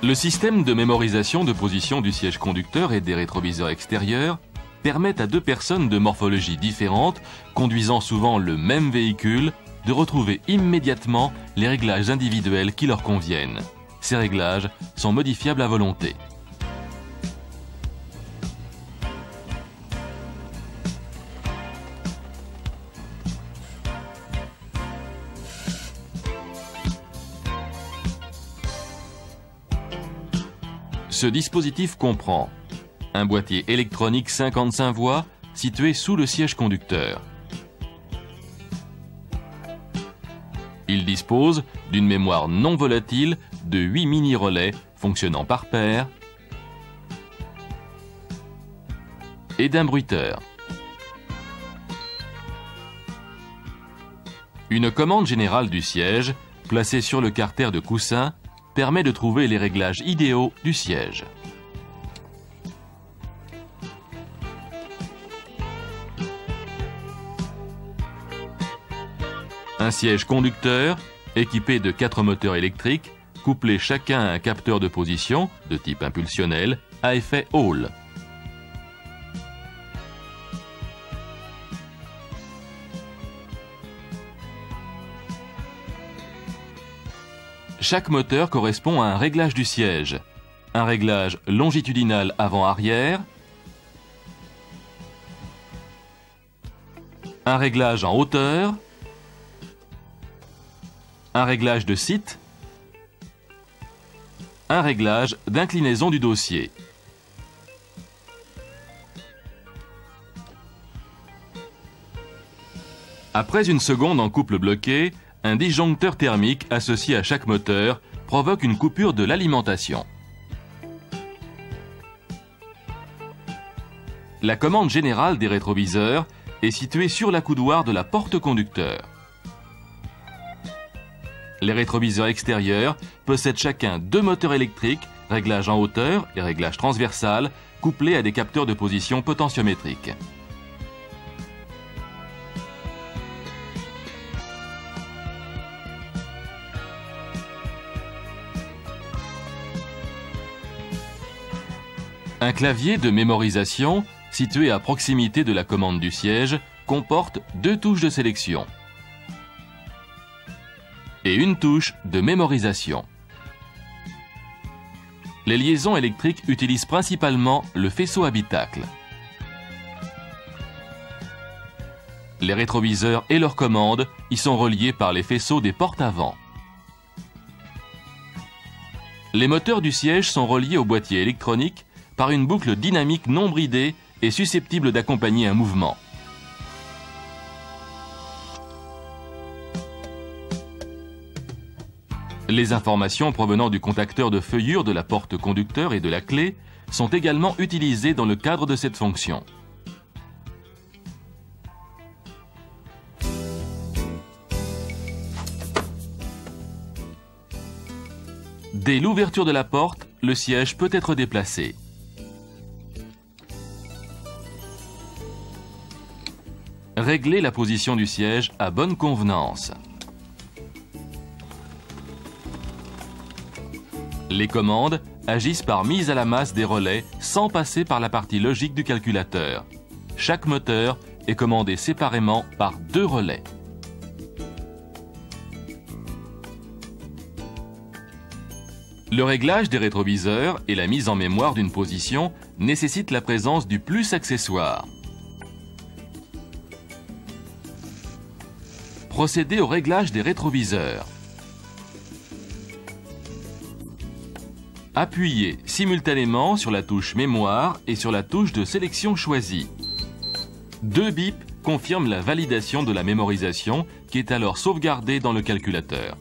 Le système de mémorisation de position du siège conducteur et des rétroviseurs extérieurs permet à deux personnes de morphologie différente, conduisant souvent le même véhicule, de retrouver immédiatement les réglages individuels qui leur conviennent. Ces réglages sont modifiables à volonté. Ce dispositif comprend un boîtier électronique 55 voies situé sous le siège conducteur. Il dispose d'une mémoire non volatile de 8 mini-relais fonctionnant par paire et d'un bruiteur. Une commande générale du siège, placée sur le carter de coussin, permet de trouver les réglages idéaux du siège. Un siège conducteur équipé de 4 moteurs électriques, couplés chacun à un capteur de position de type impulsionnel à effet Hall. Chaque moteur correspond à un réglage du siège. Un réglage longitudinal avant-arrière, un réglage en hauteur, un réglage de site, un réglage d'inclinaison du dossier. Après une seconde en couple bloqué, un disjoncteur thermique associé à chaque moteur provoque une coupure de l'alimentation. La commande générale des rétroviseurs est située sur l'accoudoir de la porte conducteur. Les rétroviseurs extérieurs possèdent chacun 2 moteurs électriques, réglage en hauteur et réglage transversal, couplés à des capteurs de position potentiométriques. Un clavier de mémorisation, situé à proximité de la commande du siège, comporte 2 touches de sélection et une touche de mémorisation. Les liaisons électriques utilisent principalement le faisceau habitacle. Les rétroviseurs et leurs commandes y sont reliés par les faisceaux des portes avant. Les moteurs du siège sont reliés au boîtier électronique par une boucle dynamique non bridée et susceptible d'accompagner un mouvement. Les informations provenant du contacteur de feuillure de la porte conducteur et de la clé sont également utilisées dans le cadre de cette fonction. Dès l'ouverture de la porte, le siège peut être déplacé. Réglez la position du siège à bonne convenance. Les commandes agissent par mise à la masse des relais sans passer par la partie logique du calculateur. Chaque moteur est commandé séparément par 2 relais. Le réglage des rétroviseurs et la mise en mémoire d'une position nécessitent la présence du plus accessoire. Procédez au réglage des rétroviseurs. Appuyez simultanément sur la touche mémoire et sur la touche de sélection choisie. 2 bips confirment la validation de la mémorisation qui est alors sauvegardée dans le calculateur.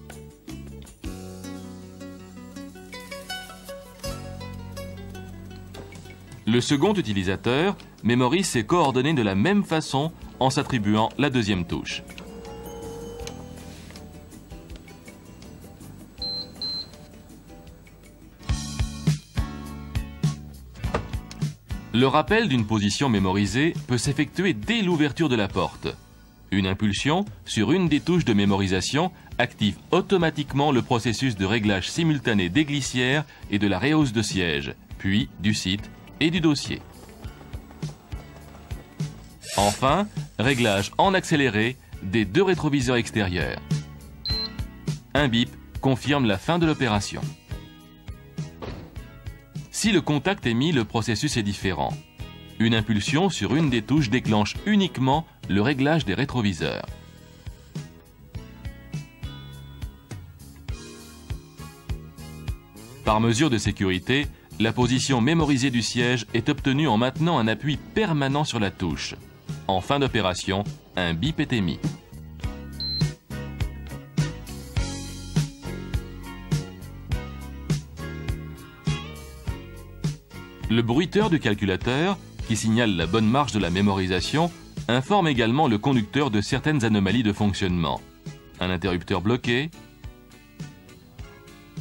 Le second utilisateur mémorise ses coordonnées de la même façon en s'attribuant la 2e touche. Le rappel d'une position mémorisée peut s'effectuer dès l'ouverture de la porte. Une impulsion sur une des touches de mémorisation active automatiquement le processus de réglage simultané des glissières et de la rehausse de siège, puis du site et du dossier. Enfin, réglage en accéléré des 2 rétroviseurs extérieurs. Un bip confirme la fin de l'opération. Si le contact est mis, le processus est différent. Une impulsion sur une des touches déclenche uniquement le réglage des rétroviseurs. Par mesure de sécurité, la position mémorisée du siège est obtenue en maintenant un appui permanent sur la touche. En fin d'opération, un bip est émis. Le bruiteur du calculateur, qui signale la bonne marche de la mémorisation, informe également le conducteur de certaines anomalies de fonctionnement. Un interrupteur bloqué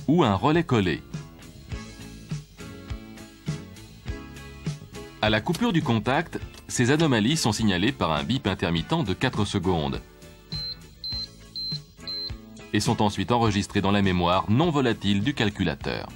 ou un relais collé. À la coupure du contact, ces anomalies sont signalées par un bip intermittent de 4 secondes et sont ensuite enregistrées dans la mémoire non volatile du calculateur.